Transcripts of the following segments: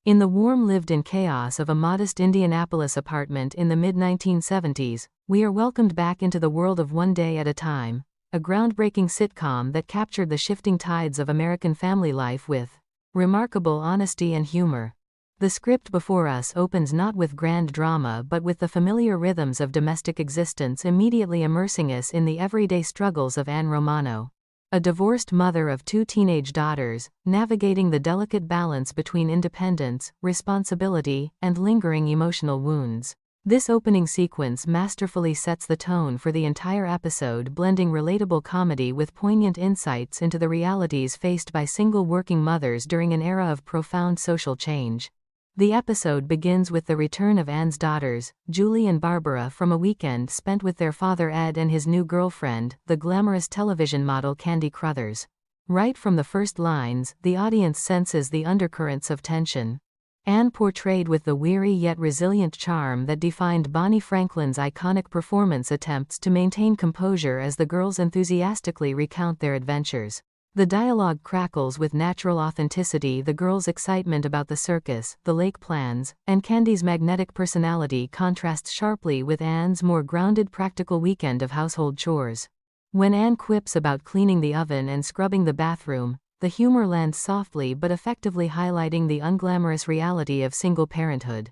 In the warm lived-in chaos of a modest Indianapolis apartment in the mid-1970s, we are welcomed back into the world of One Day at a Time, a groundbreaking sitcom that captured the shifting tides of American family life with remarkable honesty and humor. The script before us opens not with grand drama but with the familiar rhythms of domestic existence, immediately immersing us in the everyday struggles of Ann Romano, a divorced mother of 2 teenage daughters, navigating the delicate balance between independence, responsibility, and lingering emotional wounds. This opening sequence masterfully sets the tone for the entire episode, blending relatable comedy with poignant insights into the realities faced by single working mothers during an era of profound social change. The episode begins with the return of Ann's daughters, Julie and Barbara, from a weekend spent with their father Ed and his new girlfriend, the glamorous television model Candy Crothers. Right from the first lines, the audience senses the undercurrents of tension. Ann, portrayed with the weary yet resilient charm that defined Bonnie Franklin's iconic performance, attempts to maintain composure as the girls enthusiastically recount their adventures. The dialogue crackles with natural authenticity. The girls' excitement about the circus, the lake plans, and Candy's magnetic personality contrasts sharply with Ann's more grounded practical weekend of household chores. When Ann quips about cleaning the oven and scrubbing the bathroom, the humor lands softly but effectively, highlighting the unglamorous reality of single parenthood.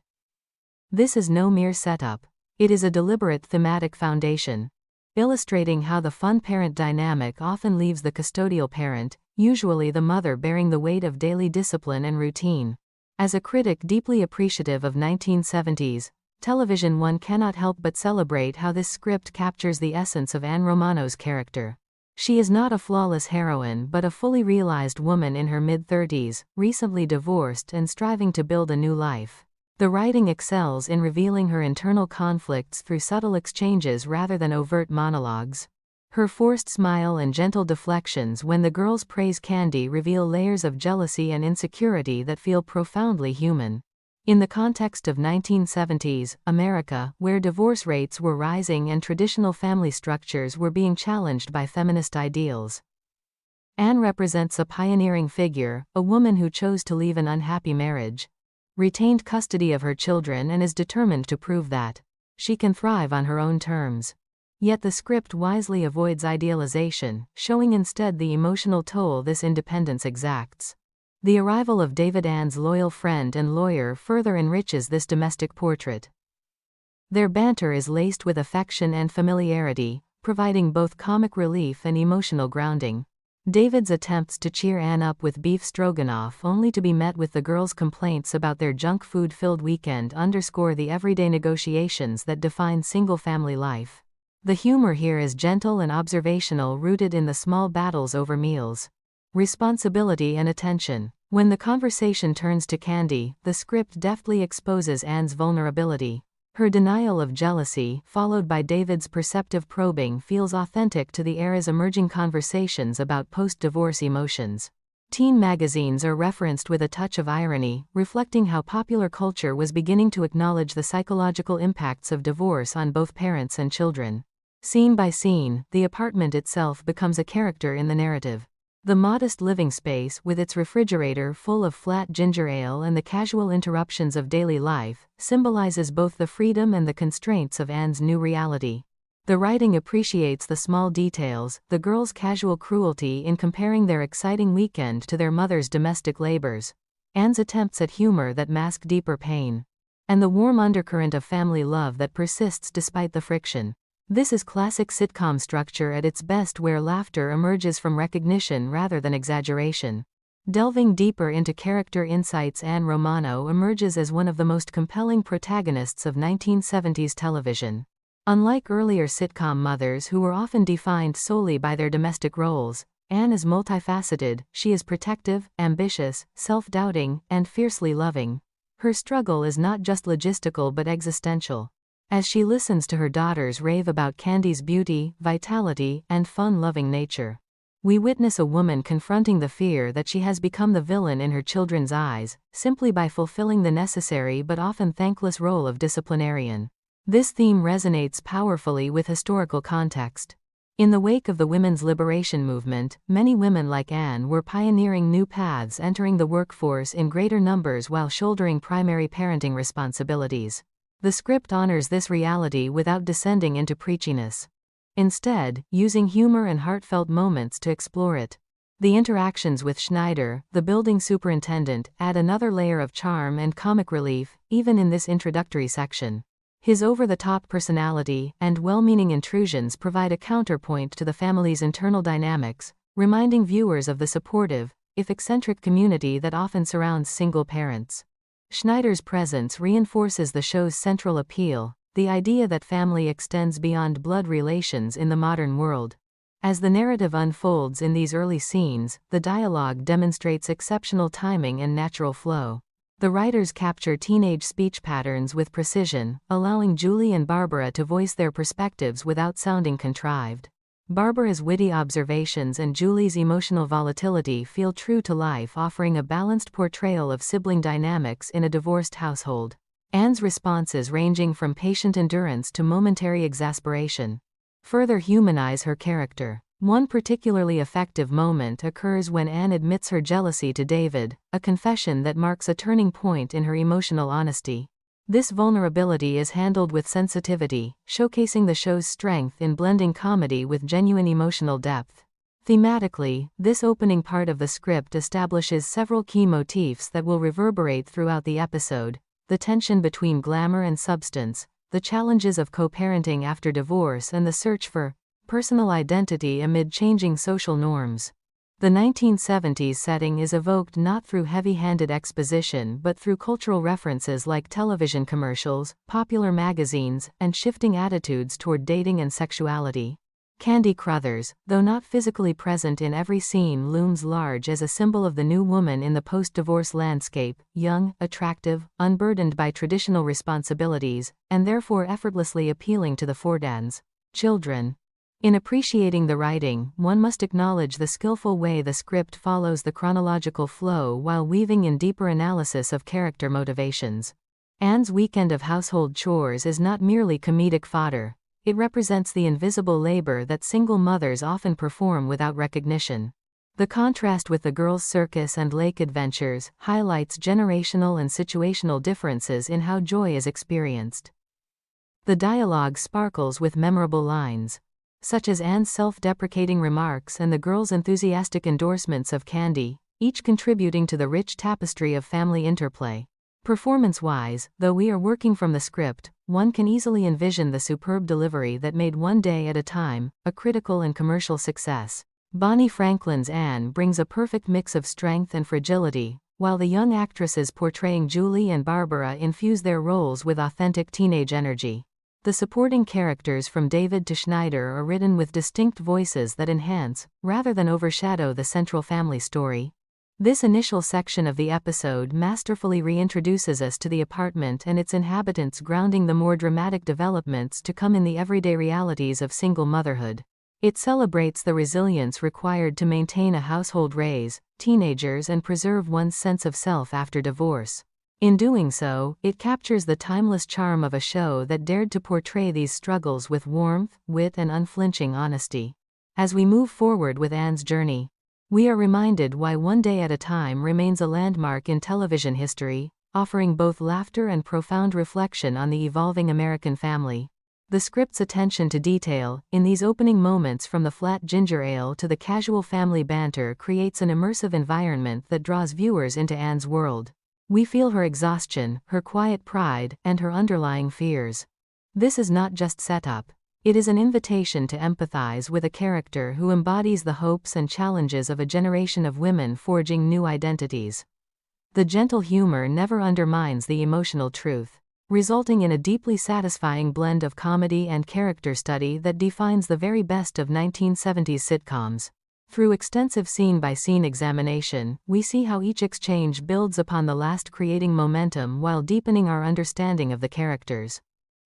This is no mere setup. It is a deliberate thematic foundation, illustrating how the fun parent dynamic often leaves the custodial parent, usually the mother, bearing the weight of daily discipline and routine. As a critic deeply appreciative of 1970s television, one cannot help but celebrate how this script captures the essence of Ann Romano's character. She is not a flawless heroine but a fully realized woman in her mid-30s, recently divorced and striving to build a new life. The writing excels in revealing her internal conflicts through subtle exchanges rather than overt monologues. Her forced smile and gentle deflections when the girls praise Candy reveal layers of jealousy and insecurity that feel profoundly human. In the context of 1970s America, where divorce rates were rising and traditional family structures were being challenged by feminist ideals, Ann represents a pioneering figure, a woman who chose to leave an unhappy marriage, retained custody of her children, and is determined to prove that she can thrive on her own terms. Yet the script wisely avoids idealization, showing instead the emotional toll this independence exacts. The arrival of David, Ann's loyal friend and lawyer, further enriches this domestic portrait. Their banter is laced with affection and familiarity, providing both comic relief and emotional grounding. David's attempts to cheer Ann up with beef stroganoff, only to be met with the girls' complaints about their junk food-filled weekend, underscore the everyday negotiations that define single-family life. The humor here is gentle and observational, rooted in the small battles over meals, responsibility, and attention. When the conversation turns to Candy, the script deftly exposes Ann's vulnerability. Her denial of jealousy, followed by David's perceptive probing, feels authentic to the era's emerging conversations about post-divorce emotions. Teen magazines are referenced with a touch of irony, reflecting how popular culture was beginning to acknowledge the psychological impacts of divorce on both parents and children. Scene by scene, the apartment itself becomes a character in the narrative. The modest living space, with its refrigerator full of flat ginger ale and the casual interruptions of daily life, symbolizes both the freedom and the constraints of Ann's new reality. The writing appreciates the small details, the girls' casual cruelty in comparing their exciting weekend to their mother's domestic labors, Ann's attempts at humor that mask deeper pain, and the warm undercurrent of family love that persists despite the friction. This is classic sitcom structure at its best, where laughter emerges from recognition rather than exaggeration. Delving deeper into character insights, Ann Romano emerges as one of the most compelling protagonists of 1970s television. Unlike earlier sitcom mothers who were often defined solely by their domestic roles, Ann is multifaceted. She is protective, ambitious, self-doubting, and fiercely loving. Her struggle is not just logistical but existential. As she listens to her daughters rave about Candy's beauty, vitality, and fun-loving nature, we witness a woman confronting the fear that she has become the villain in her children's eyes, simply by fulfilling the necessary but often thankless role of disciplinarian. This theme resonates powerfully with historical context. In the wake of the women's liberation movement, many women like Anne were pioneering new paths, entering the workforce in greater numbers while shouldering primary parenting responsibilities. The script honors this reality without descending into preachiness. Instead, using humor and heartfelt moments to explore it. The interactions with Schneider, the building superintendent, add another layer of charm and comic relief, even in this introductory section. His over-the-top personality and well-meaning intrusions provide a counterpoint to the family's internal dynamics, reminding viewers of the supportive, if eccentric community that often surrounds single parents. Schneider's presence reinforces the show's central appeal, the idea that family extends beyond blood relations in the modern world. As the narrative unfolds in these early scenes, the dialogue demonstrates exceptional timing and natural flow. The writers capture teenage speech patterns with precision, allowing Julie and Barbara to voice their perspectives without sounding contrived. Barbara's witty observations and Julie's emotional volatility feel true to life, offering a balanced portrayal of sibling dynamics in a divorced household. Anne's responses, ranging from patient endurance to momentary exasperation, further humanize her character. One particularly effective moment occurs when Anne admits her jealousy to David, a confession that marks a turning point in her emotional honesty. This vulnerability is handled with sensitivity, showcasing the show's strength in blending comedy with genuine emotional depth. Thematically, this opening part of the script establishes several key motifs that will reverberate throughout the episode: the tension between glamour and substance, the challenges of co-parenting after divorce, and the search for personal identity amid changing social norms. The 1970s setting is evoked not through heavy-handed exposition but through cultural references like television commercials, popular magazines, and shifting attitudes toward dating and sexuality. Candy Crothers, though not physically present in every scene, looms large as a symbol of the new woman in the post-divorce landscape, young, attractive, unburdened by traditional responsibilities, and therefore effortlessly appealing to the Fordans' children. In appreciating the writing, one must acknowledge the skillful way the script follows the chronological flow while weaving in deeper analysis of character motivations. Anne's weekend of household chores is not merely comedic fodder. It represents the invisible labor that single mothers often perform without recognition. The contrast with the girls' circus and lake adventures highlights generational and situational differences in how joy is experienced. The dialogue sparkles with memorable lines, such as Anne's self-deprecating remarks and the girls' enthusiastic endorsements of Candy, each contributing to the rich tapestry of family interplay. Performance-wise, though we are working from the script, one can easily envision the superb delivery that made One Day at a Time a critical and commercial success. Bonnie Franklin's Anne brings a perfect mix of strength and fragility, while the young actresses portraying Julie and Barbara infuse their roles with authentic teenage energy. The supporting characters from David to Schneider are written with distinct voices that enhance, rather than overshadow, the central family story. This initial section of the episode masterfully reintroduces us to the apartment and its inhabitants, grounding the more dramatic developments to come in the everyday realities of single motherhood. It celebrates the resilience required to maintain a household, raise teenagers, and preserve one's sense of self after divorce. In doing so, it captures the timeless charm of a show that dared to portray these struggles with warmth, wit, and unflinching honesty. As we move forward with Anne's journey, we are reminded why One Day at a Time remains a landmark in television history, offering both laughter and profound reflection on the evolving American family. The script's attention to detail, in these opening moments from the flat ginger ale to the casual family banter, creates an immersive environment that draws viewers into Anne's world. We feel her exhaustion, her quiet pride, and her underlying fears. This is not just setup. It is an invitation to empathize with a character who embodies the hopes and challenges of a generation of women forging new identities. The gentle humor never undermines the emotional truth, resulting in a deeply satisfying blend of comedy and character study that defines the very best of 1970s sitcoms. Through extensive scene-by-scene examination, we see how each exchange builds upon the last, creating momentum while deepening our understanding of the characters.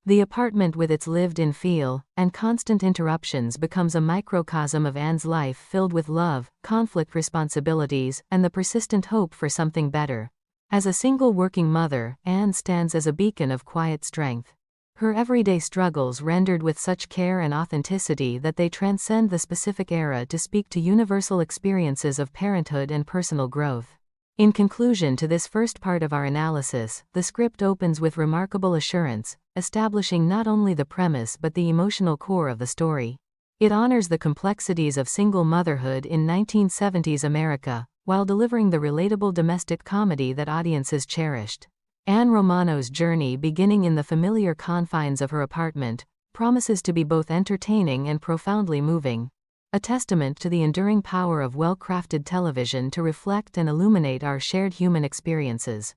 The apartment, with its lived-in feel and constant interruptions, becomes a microcosm of Anne's life, filled with love, conflict, responsibilities, and the persistent hope for something better. As a single working mother, Anne stands as a beacon of quiet strength. Her everyday struggles rendered with such care and authenticity that they transcend the specific era to speak to universal experiences of parenthood and personal growth. In conclusion to this first part of our analysis, the script opens with remarkable assurance, establishing not only the premise but the emotional core of the story. It honors the complexities of single motherhood in 1970s America, while delivering the relatable domestic comedy that audiences cherished. Anne Romano's journey, beginning in the familiar confines of her apartment, promises to be both entertaining and profoundly moving, a testament to the enduring power of well-crafted television to reflect and illuminate our shared human experiences.